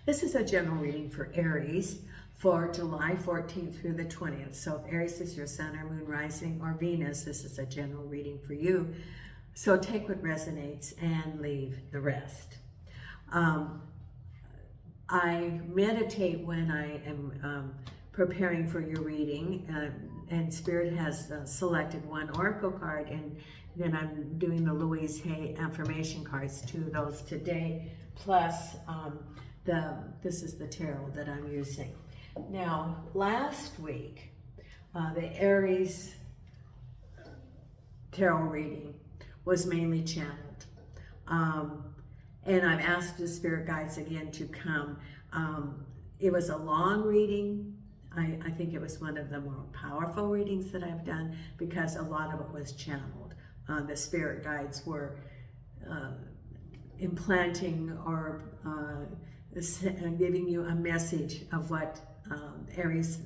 This is a general reading for Aries for July 14th through the 20th. So if Aries is your sun or moon rising or Venus, this is a general reading for you. So take what resonates and leave the rest. I meditate when I am preparing for your reading, and Spirit has selected one oracle card, and then I'm doing the Louise Hay affirmation cards, 2 of those today, plus this is the tarot that I'm using. Now, last week, the Aries tarot reading was mainly channeled. And I've asked the spirit guides again to come. It was a long reading. I think it was one of the more powerful readings that I've done because a lot of it was channeled. The spirit guides were implanting or giving you a message of what Aries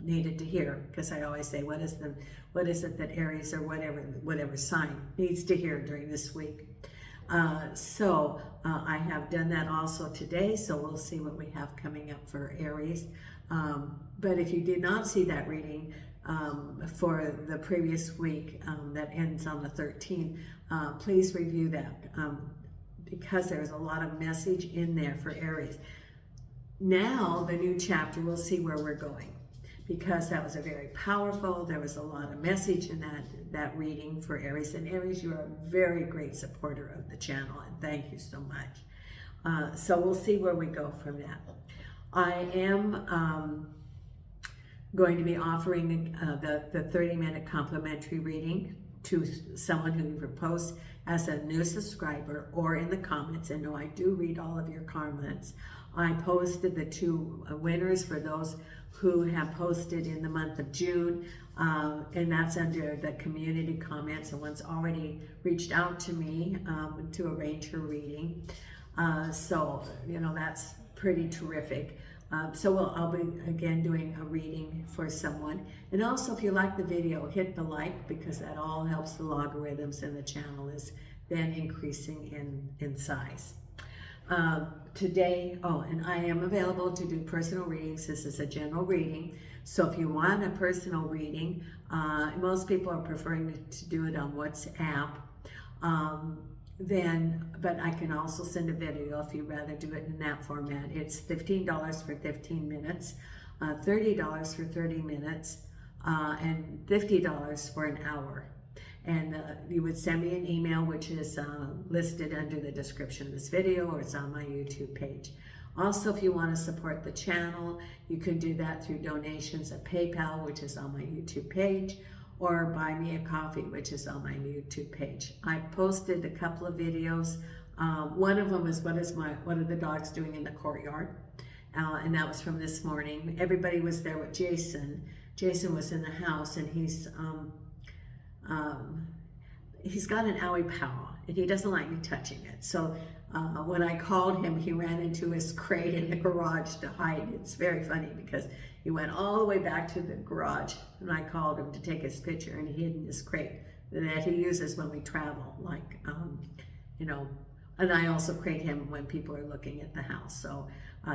needed to hear, because I always say, what is it that Aries or whatever sign needs to hear during this week? So I have done that also today, so we'll see what we have coming up for Aries. But if you did not see that reading for the previous week that ends on the 13th, please review that because there's a lot of message in there for Aries. Now, the new chapter, we'll see where we're going, because that was a very powerful, there was a lot of message in that reading for Aries. And Aries, you are a very great supporter of the channel, and thank you so much. So we'll see where we go from that. I am going to be offering the 30-minute complimentary reading to someone who proposed as a new subscriber or in the comments. And no, I do read all of your comments. I posted the 2 winners for those who have posted in the month of June, and that's under the community comments. Someone's already reached out to me to arrange her reading. So, you know, that's pretty terrific. So I'll be again doing a reading for someone. And also, if you like the video, hit the like, because that all helps the logarithms, and the channel is then increasing in size. Today, and I am available to do personal readings. This is a general reading. So if you want a personal reading, most people are preferring to do it on WhatsApp. But I can also send a video if you'd rather do it in that format. It's $15 for 15 minutes, $30 for 30 minutes, and $50 for an hour. And you would send me an email, which is listed under the description of this video, or it's on my YouTube page. Also, if you want to support the channel, you can do that through donations at PayPal, which is on my YouTube page, or buy me a coffee, which is on my YouTube page. I posted a couple of videos. One of them is what are the dogs doing in the courtyard? And that was from this morning. Everybody was there with Jason. Jason was in the house, and he's got an owie paw, and he doesn't like me touching it. So when I called him, he ran into his crate in the garage to hide. It's very funny because he went all the way back to the garage, and I called him to take his picture, and he hid in his crate that he uses when we travel, like, you know, and I also crate him when people are looking at the house. So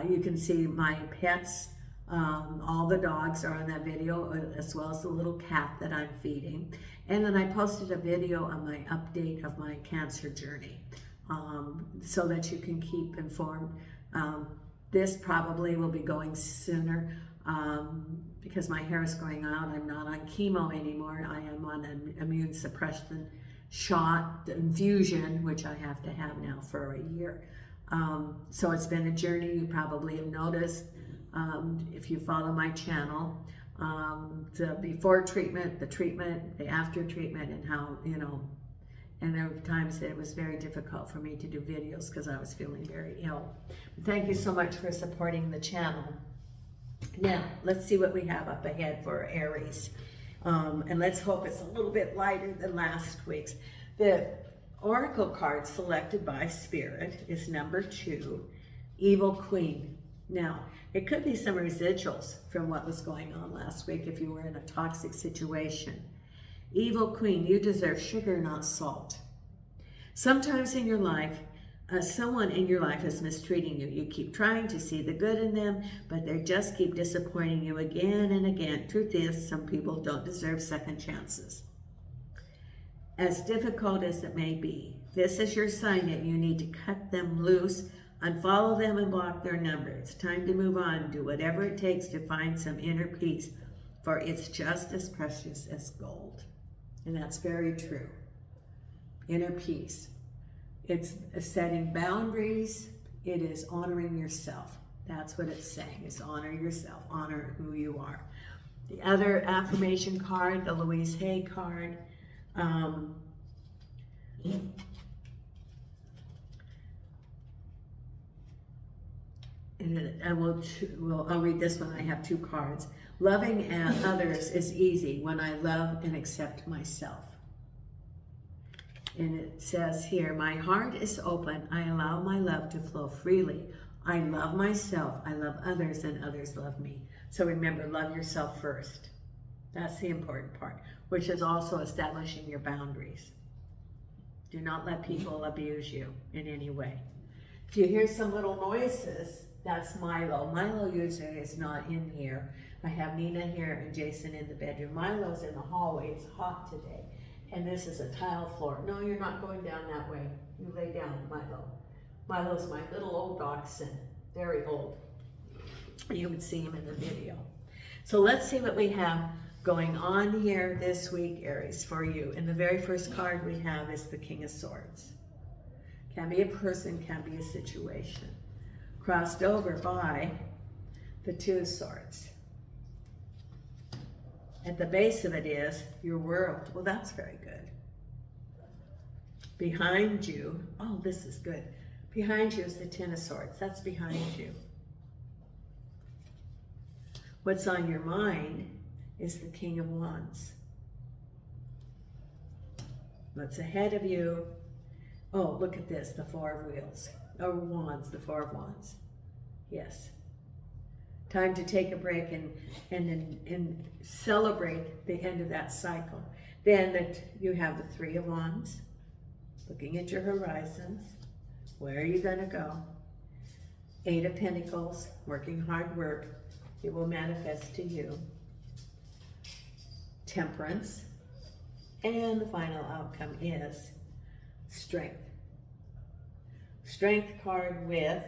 you can see my pets. All the dogs are on that video, as well as the little cat that I'm feeding. And then I posted a video on my update of my cancer journey, so that you can keep informed. This probably will be going sooner because my hair is growing out. I'm not on chemo anymore. I am on an immune suppression shot, infusion, which I have to have now for a year. So it's been a journey. You probably have noticed if you follow my channel, the before treatment, the treatment, the after treatment, and how, you know, and there were times that it was very difficult for me to do videos because I was feeling very ill. Thank you so much for supporting the channel. Now, let's see what we have up ahead for Aries. And let's hope it's a little bit lighter than last week's. The oracle card selected by Spirit is number 2, Evil Queen. Now, it could be some residuals from what was going on last week if you were in a toxic situation. Evil Queen, you deserve sugar, not salt. Sometimes in your life, Someone in your life is mistreating you. You keep trying to see the good in them, but they just keep disappointing you again and again. Truth is, some people don't deserve second chances. As difficult as it may be, this is your sign that you need to cut them loose, unfollow them, and block their number. It's time to move on. Do whatever it takes to find some inner peace, for it's just as precious as gold. And that's very true. Inner peace. It's setting boundaries. It is honoring yourself. That's what it's saying, is honor yourself, honor who you are. The other affirmation card, the Louise Hay card, and I'll read this one. I have two cards. Loving others is easy when I love and accept myself. And it says here, my heart is open. I allow my love to flow freely. I love myself. I love others, and others love me. So remember, love yourself first. That's the important part, which is also establishing your boundaries. Do not let people abuse you in any way. If you hear some little noises, that's Milo. Milo usually is not in here. I have Nina here and Jason in the bedroom. Milo's in the hallway. It's hot today. And this is a tile floor. No, you're not going down that way. You lay down, Milo. Milo's my little old dachshund, very old. You would see him in the video. So let's see what we have going on here this week, Aries, for you. And the very first card we have is the King of Swords. Can be a person, can be a situation. Crossed over by the Two of Swords. At the base of it is your world. Well, that's very good. Behind you, oh, this is good. Behind you is the Ten of Swords. That's behind you. What's on your mind is the King of Wands. What's ahead of you? Oh, look at this, the Four of Wheels. Oh, Wands, the Four of Wands. Yes. Time to take a break and celebrate the end of that cycle. Then you have the Three of Wands, looking at your horizons. Where are you going to go? Eight of Pentacles, working hard work. It will manifest to you. Temperance. And the final outcome is Strength. Strength card with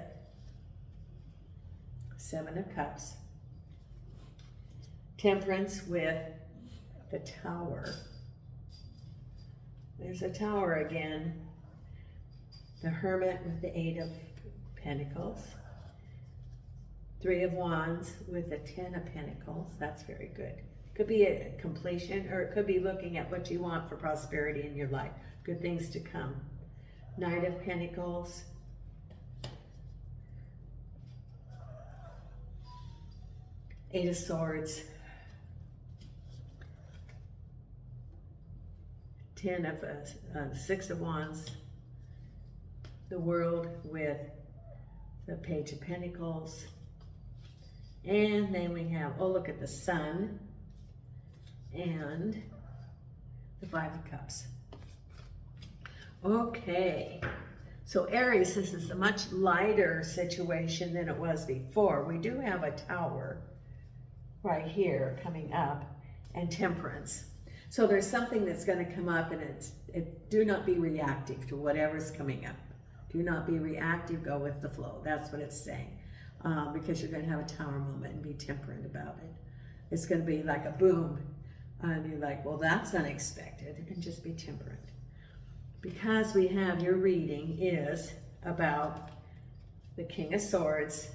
Seven of Cups. Temperance with the Tower. There's a Tower again. The Hermit with the Eight of Pentacles. Three of Wands with the Ten of Pentacles. That's very good. Could be a completion, or it could be looking at what you want for prosperity in your life. Good things to come. Knight of Pentacles. Eight of Swords. Six of Wands. The World with the Page of Pentacles. And then we have, oh, look at the Sun and the Five of Cups. Okay, so Aries, this is a much lighter situation than it was before. We do have a Tower right here coming up, and Temperance. So there's something that's going to come up, and do not be reactive to whatever's coming up. Do not be reactive, go with the flow. That's what it's saying, because you're going to have a Tower moment and be temperate about it. It's going to be like a boom, and you're like, well, that's unexpected, and just be temperate. Because we have, your reading is about the King of Swords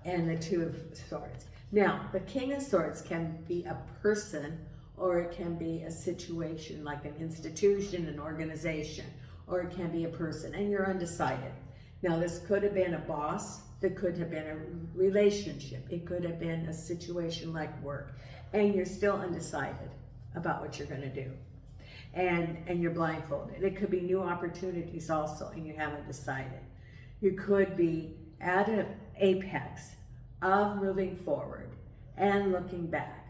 and the Two of Swords. Now, the King of Swords can be a person, or it can be a situation like an institution, an organization, or it can be a person, and you're undecided. Now, this could have been a boss, that could have been a relationship, it could have been a situation like work, and you're still undecided about what you're going to do. And you're blindfolded. It could be new opportunities also, and you haven't decided. You could be at an apex of moving forward and looking back.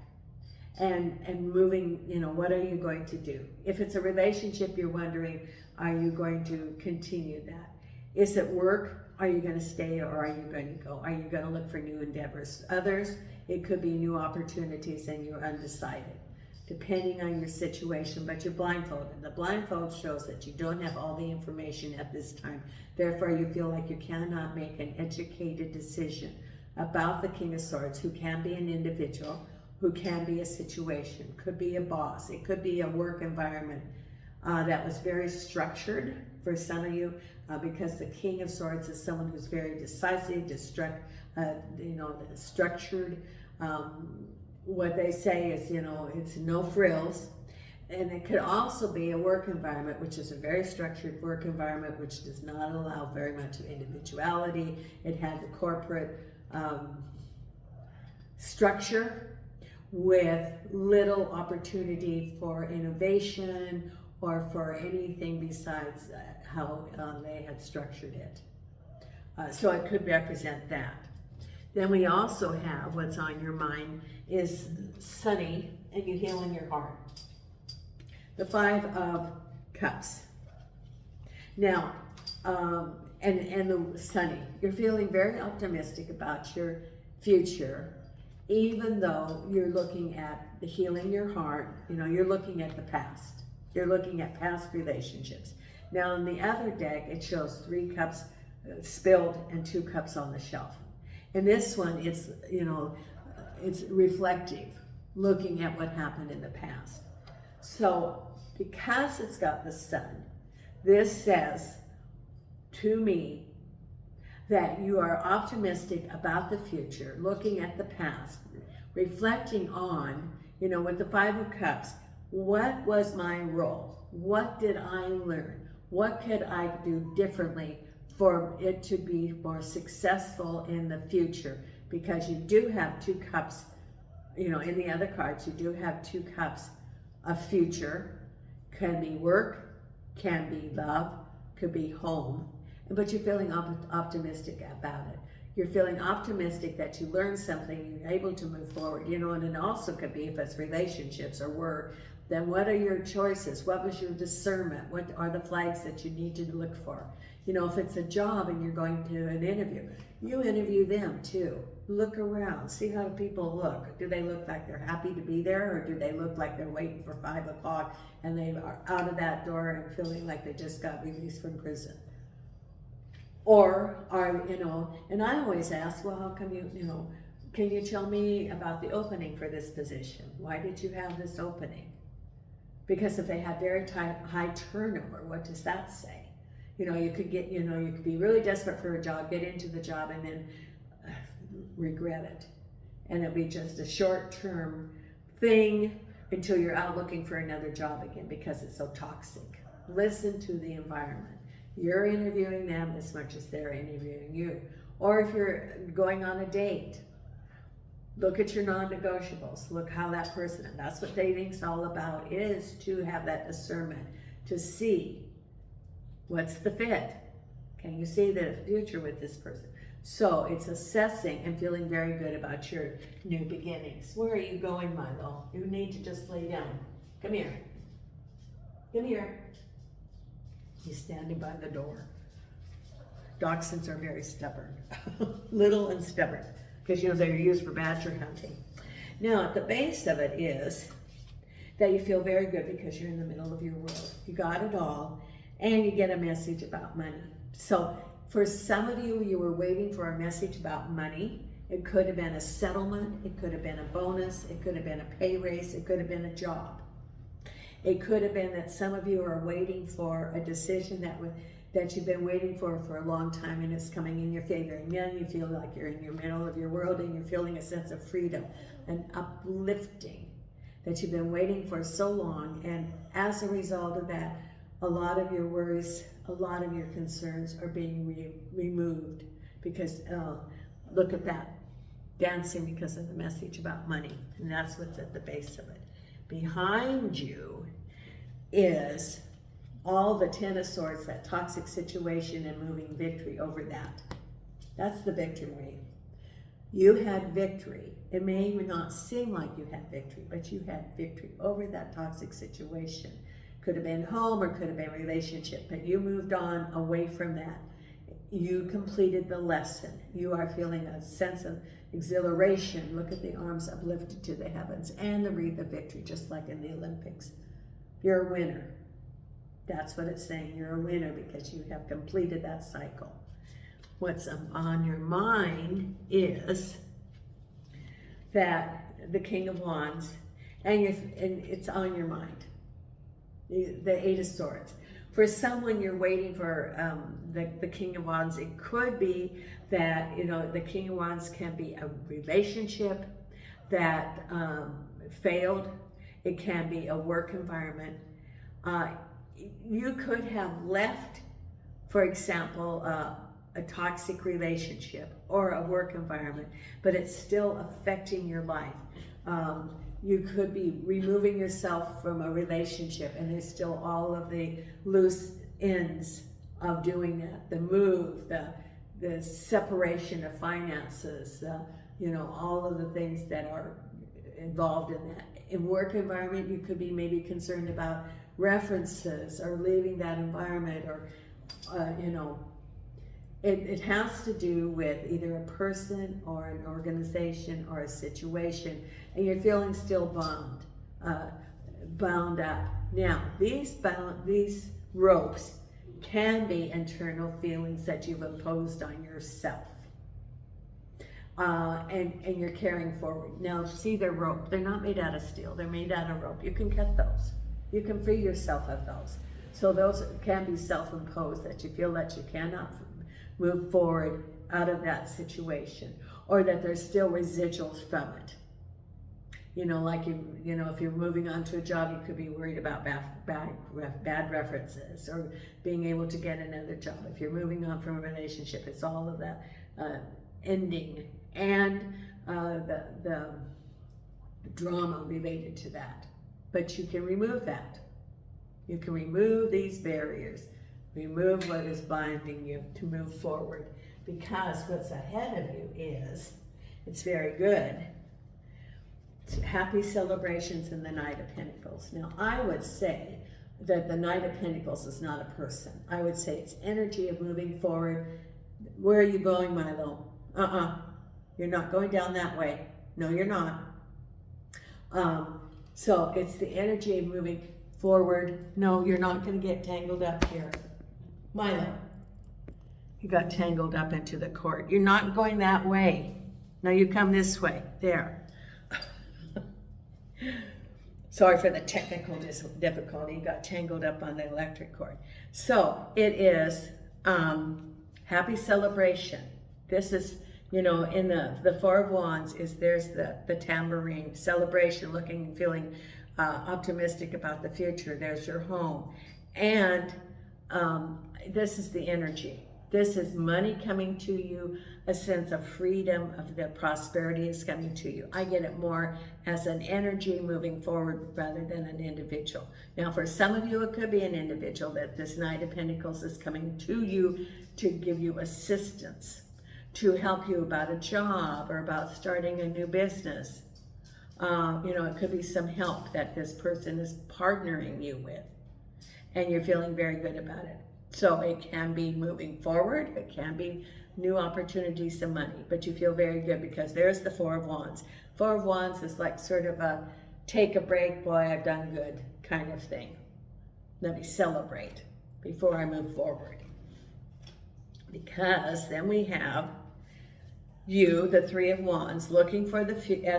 and moving, you know, what are you going to do? If it's a relationship, you're wondering, are you going to continue that? Is it work? Are you going to stay or are you going to go? Are you going to look for new endeavors? Others, it could be new opportunities and you're undecided, depending on your situation, but you're blindfolded. The blindfold shows that you don't have all the information at this time. Therefore, you feel like you cannot make an educated decision about the King of Swords, who can be an individual, who can be a situation, could be a boss, it could be a work environment that was very structured for some of you, because the King of Swords is someone who's very decisive, structured. What they say is, you know, it's no frills. And it could also be a work environment, which is a very structured work environment, which does not allow very much of individuality. It has a corporate structure with little opportunity for innovation or for anything besides how they had structured it. So it could represent that. Then we also have what's on your mind is sunny and you heal in your heart. The Five of Cups. Now, and the sunny, you're feeling very optimistic about your future, even though you're looking at the healing your heart. You know, you're looking at the past. You're looking at past relationships. Now, in the other deck, it shows 3 cups spilled and 2 cups on the shelf. In this one, it's, you know, it's reflective, looking at what happened in the past. So, because it's got the sun, this says to me that you are optimistic about the future, looking at the past, reflecting on, you know, with the 5 of Cups, what was my role? What did I learn? What could I do differently for it to be more successful in the future? Because you do have 2 cups, you know, in the other cards, you do have 2 cups of future. Can be work, can be love, could be home, but you're feeling optimistic about it. You're feeling optimistic that you learned something, you're able to move forward, you know, and it also could be if it's relationships or work, then what are your choices? What was your discernment? What are the flags that you need to look for? You know, if it's a job and you're going to an interview, you interview them too. Look around, see how people look. Do they look like they're happy to be there, or do they look like they're waiting for 5 o'clock and they are out of that door and feeling like they just got released from prison? Or are, you know, and I always ask, well, how come you know, can you tell me about the opening for this position? Why did you have this opening? Because if they had very high turnover, what does that say? You know, you could get, you know, you could be really desperate for a job, get into the job, and then regret it. And it'll be just a short-term thing until you're out looking for another job again because it's so toxic. Listen to the environment. You're interviewing them as much as they're interviewing you. Or if you're going on a date, look at your non-negotiables. Look how that person, and that's what dating's all about, is to have that discernment, to see what's the fit. Can you see the future with this person? So it's assessing and feeling very good about your new beginnings. Where are you going, Milo? You need to just lay down. Come here. Come here. He's standing by the door. Dachshunds are very stubborn. Little and stubborn. Because, you know, they're used for badger hunting. Now, at the base of it is that you feel very good because you're in the middle of your world. You got it all. And you get a message about money. So for some of you, you were waiting for a message about money. It could have been a settlement. It could have been a bonus. It could have been a pay raise. It could have been a job. It could have been that some of you are waiting for a decision that you've been waiting for a long time, and it's coming in your favor. And then you feel like you're in your middle of your world and you're feeling a sense of freedom, an uplifting that you've been waiting for so long. And as a result of that, a lot of your worries, a lot of your concerns are being removed because look at that, dancing because of the message about money. And that's what's at the base of it. Behind you is all the 10 of Swords, that toxic situation, and moving victory over that. That's the victory. You had victory. It may not seem like you had victory, but you had victory over that toxic situation. Could have been home or could have been relationship, but you moved on away from that. You completed the lesson. You are feeling a sense of exhilaration. Look at the arms uplifted to the heavens and the wreath of victory, just like in the Olympics. You're a winner. That's what it's saying. You're a winner because you have completed that cycle. What's on your mind is that the King of Wands, and it's on your mind. The Eight of Swords. For someone, you're waiting for the King of Wands. It could be that, the King of Wands can be a relationship that failed. It can be a work environment. You could have left, for example, a toxic relationship or a work environment, but it's still affecting your life. You could be removing yourself from a relationship and there's still all of the loose ends of doing that. The move, the separation of finances, all of the things that are involved in that. In work environment, you could be maybe concerned about references or leaving that environment or, It has to do with either a person or an organization or a situation, and you're feeling still bound up. Now, these ropes can be internal feelings that you've imposed on yourself, and you're carrying forward. Now, see, they're rope. They're not made out of steel. They're made out of rope. You can cut those. You can free yourself of those. So those can be self-imposed, that you feel that you cannot move forward out of that situation, or that there's still residuals from it. If you're moving on to a job, you could be worried about bad references or being able to get another job. If you're moving on from a relationship, it's all of that ending and the drama related to that. But you can remove that. You can remove these barriers. Remove what is binding you to move forward, because what's ahead of you it's very good. It's happy celebrations in the Knight of Pentacles. Now, I would say that the Knight of Pentacles is not a person. I would say it's energy of moving forward. Where are you going, Milo? You're not going down that way. No, you're not. So it's the energy of moving forward. No, you're not going to get tangled up here. Milo, you got tangled up into the court. You're not going that way. Now you come this way. There. Sorry for the technical difficulty. You got tangled up on the electric cord. So it is happy celebration. This is, in the Four of Wands there's the tambourine celebration, looking and feeling optimistic about the future. There's your home. And this is the energy. This is money coming to you, a sense of freedom, of the prosperity is coming to you. I get it more as an energy moving forward rather than an individual. Now, for some of you, it could be an individual that this Knight of Pentacles is coming to you to give you assistance, to help you about a job or about starting a new business. It could be some help that this person is partnering you with, and you're feeling very good about it. So it can be moving forward, it can be new opportunities and money, but you feel very good because there's the Four of Wands. Four of Wands is like sort of a take a break, boy, I've done good kind of thing. Let me celebrate before I move forward. Because then we have you, the Three of Wands, looking for at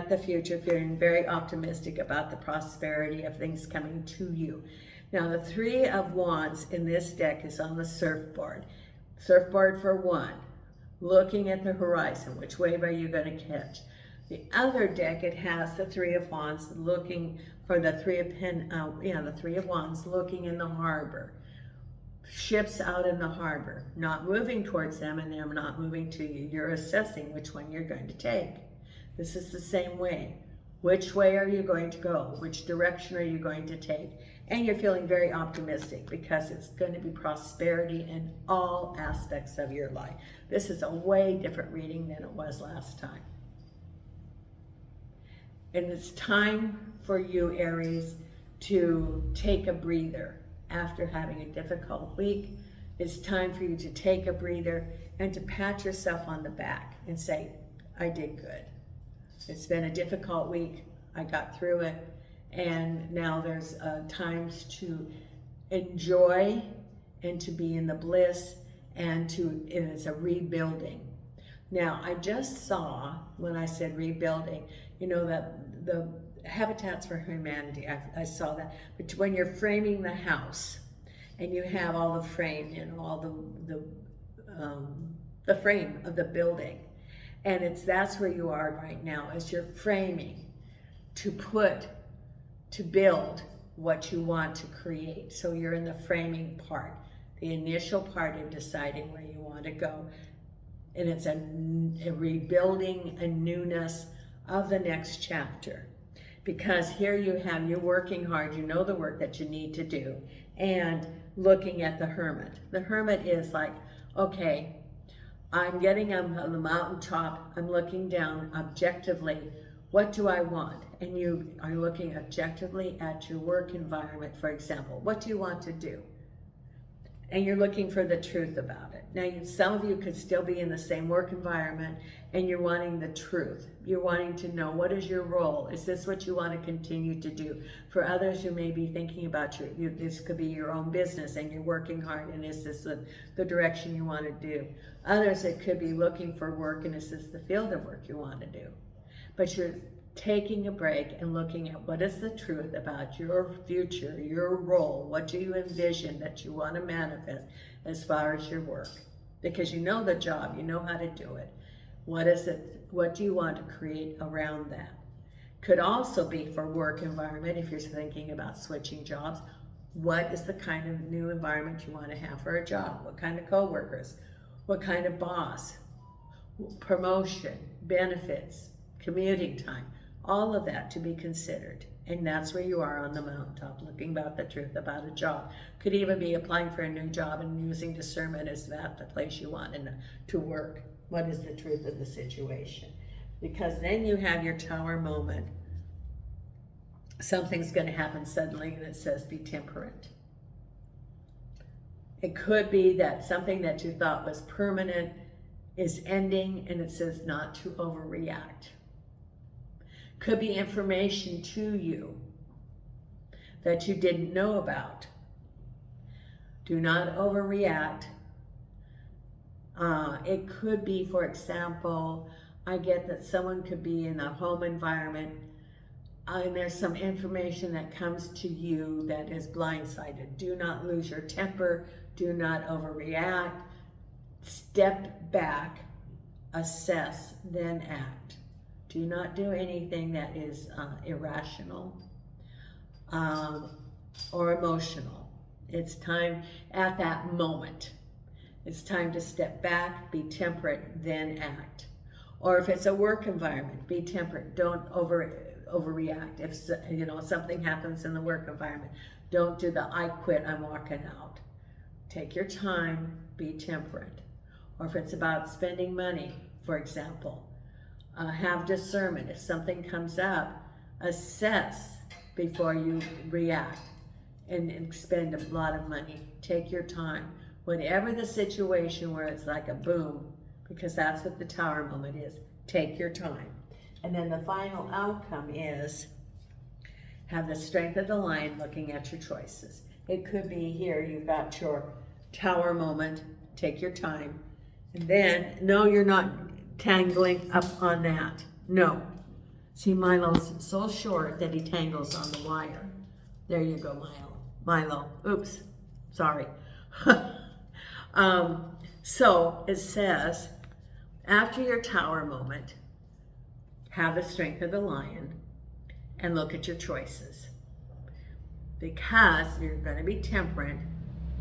the future, feeling very optimistic about the prosperity of things coming to you. Now, the Three of Wands in this deck is on the surfboard. Surfboard for one, looking at the horizon. Which wave are you going to catch? The other deck, it has the Three of Wands looking for the Three of Wands looking in the harbor. Ships out in the harbor, not moving towards them and they're not moving to you. You're assessing which one you're going to take. This is the same way. Which way are you going to go? Which direction are you going to take? And you're feeling very optimistic because it's going to be prosperity in all aspects of your life. This is a way different reading than it was last time. And it's time for you, Aries, to take a breather after having a difficult week. It's time for you to take a breather and to pat yourself on the back and say, I did good. It's been a difficult week. I got through it. And now there's times to enjoy and to be in the bliss and it's a rebuilding. Now, I just saw, when I said rebuilding, you know, that the Habitats for Humanity, I saw that. But when you're framing the house and you have all the frame, you know, all the frame of the building, and that's where you are right now, as you're framing to build what you want to create. So you're in the framing part, the initial part of deciding where you want to go. And it's a rebuilding, a newness of the next chapter. Because here you're working hard, you know the work that you need to do, and looking at the Hermit. The Hermit is like, okay, I'm getting on the mountaintop, I'm looking down objectively, what do I want? And you are looking objectively at your work environment, for example. What do you want to do? And you're looking for the truth about it. Now, some of you could still be in the same work environment and you're wanting the truth. You're wanting to know, what is your role? Is this what you want to continue to do? For others, you may be thinking about this could be your own business and you're working hard, and is this the direction you want to do? Others, it could be looking for work, and is this the field of work you want to do? But you're taking a break and looking at what is the truth about your future, your role. What do you envision that you want to manifest as far as your work? Because you know the job, you know how to do it. What is it? What do you want to create around that? Could also be for work environment, if you're thinking about switching jobs. What is the kind of new environment you want to have for a job? What kind of coworkers? What kind of boss? Promotion, benefits, commuting time. All of that to be considered. And that's where you are on the mountaintop, looking about the truth about a job. Could even be applying for a new job and using discernment. Is that the place you want to work? What is the truth of the situation? Because then you have your tower moment. Something's going to happen suddenly and it says be temperate. It could be that something that you thought was permanent is ending, and it says not to overreact. Could be information to you that you didn't know about. Do not overreact. It could be, for example, I get that someone could be in a home environment and there's some information that comes to you that is blindsided. Do not lose your temper. Do not overreact. Step back, assess, then act. Do not do anything that is irrational or emotional. It's time at that moment. It's time to step back, be temperate, then act. Or if it's a work environment, be temperate. Don't overreact. If something happens in the work environment, don't do the I quit, I'm walking out. Take your time, be temperate. Or if it's about spending money, for example, have discernment. If something comes up, assess before you react and spend a lot of money. Take your time. Whatever the situation where it's like a boom, because that's what the tower moment is, take your time. And then the final outcome is have the strength of the lion, looking at your choices. It could be here, you've got your tower moment, take your time. And then, no, you're not tangling up on that. No. See, Milo's so short that he tangles on the wire. There you go, Milo. Oops, sorry. So it says, after your tower moment, have the strength of the lion and look at your choices. Because you're going to be temperate,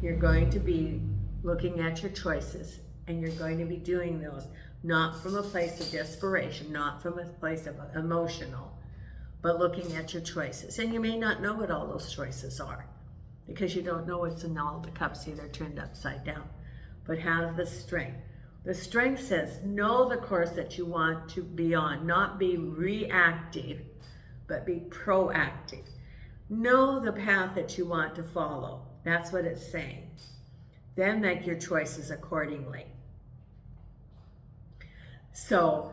you're going to be looking at your choices, and you're going to be doing those not from a place of desperation, not from a place of emotional, but looking at your choices. And you may not know what all those choices are, because you don't know what's in all the cups, either turned upside down. But have the strength. The strength says, know the course that you want to be on, not be reactive but be proactive. Know the path that you want to follow. That's what it's saying. Then make your choices accordingly. So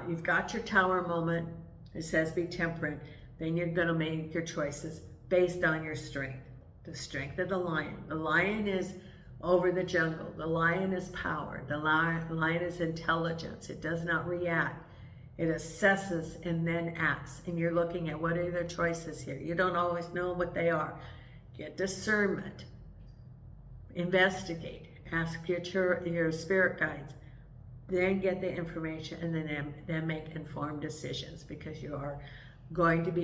you've got your Tower moment. It says be temperate. Then you're going to make your choices based on your strength. The strength of the lion. The lion is over the jungle. The lion is power. The lion is intelligence. It does not react. It assesses and then acts. And you're looking at what are their choices here. You don't always know what they are. Get discernment. Investigate. Ask your spirit guides. Then get the information and then make informed decisions, because you are going to be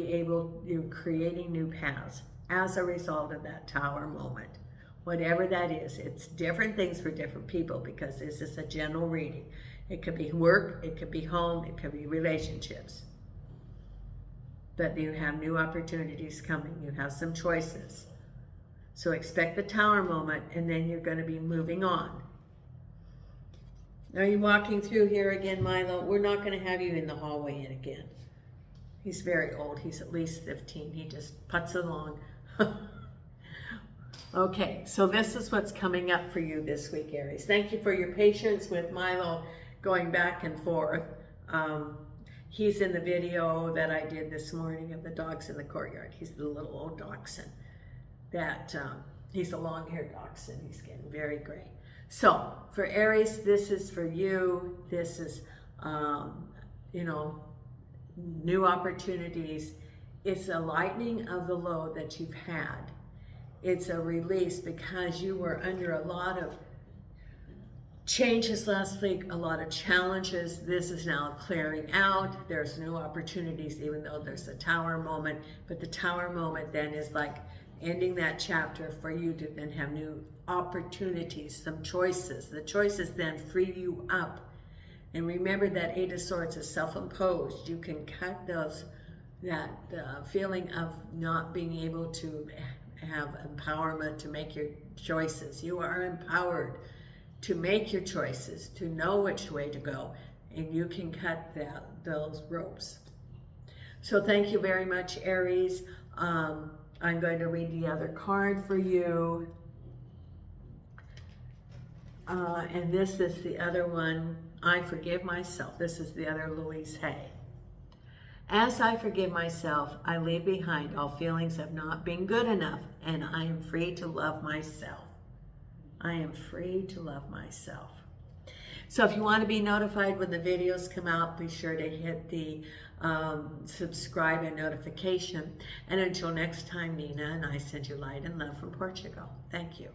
you're creating new paths as a result of that Tower moment. Whatever that is, it's different things for different people, because this is a general reading. It could be work, it could be home, it could be relationships. But you have new opportunities coming. You have some choices. So expect the Tower moment, and then you're going to be moving on. Are you walking through here again, Milo? We're not going to have you in the hallway again. He's very old. He's at least 15. He just puts along. Okay, so this is what's coming up for you this week, Aries. Thank you for your patience with Milo going back and forth. He's in the video that I did this morning of the dogs in the courtyard. He's the little old dachshund. He's a long-haired dachshund. He's getting very gray. So for Aries, this is for you. This is, new opportunities. It's a lightening of the load that you've had. It's a release because you were under a lot of changes last week, a lot of challenges. This is now clearing out. There's new opportunities, even though there's a Tower moment. But the Tower moment then is like ending that chapter for you to then have new opportunities, some choices. The choices then free you up. And remember that Eight of Swords is self-imposed. You can cut that feeling of not being able to have empowerment to make your choices. You are empowered to make your choices, to know which way to go, and you can cut those ropes. So thank you very much, Aries. I'm going to read the other card for you. And this is the other one, I forgive myself. This is the other Louise Hay. As I forgive myself, I leave behind all feelings of not being good enough, and I am free to love myself. I am free to love myself. So if you want to be notified when the videos come out, be sure to hit the subscribe and notification. And until next time, Nina and I send you light and love from Portugal. Thank you.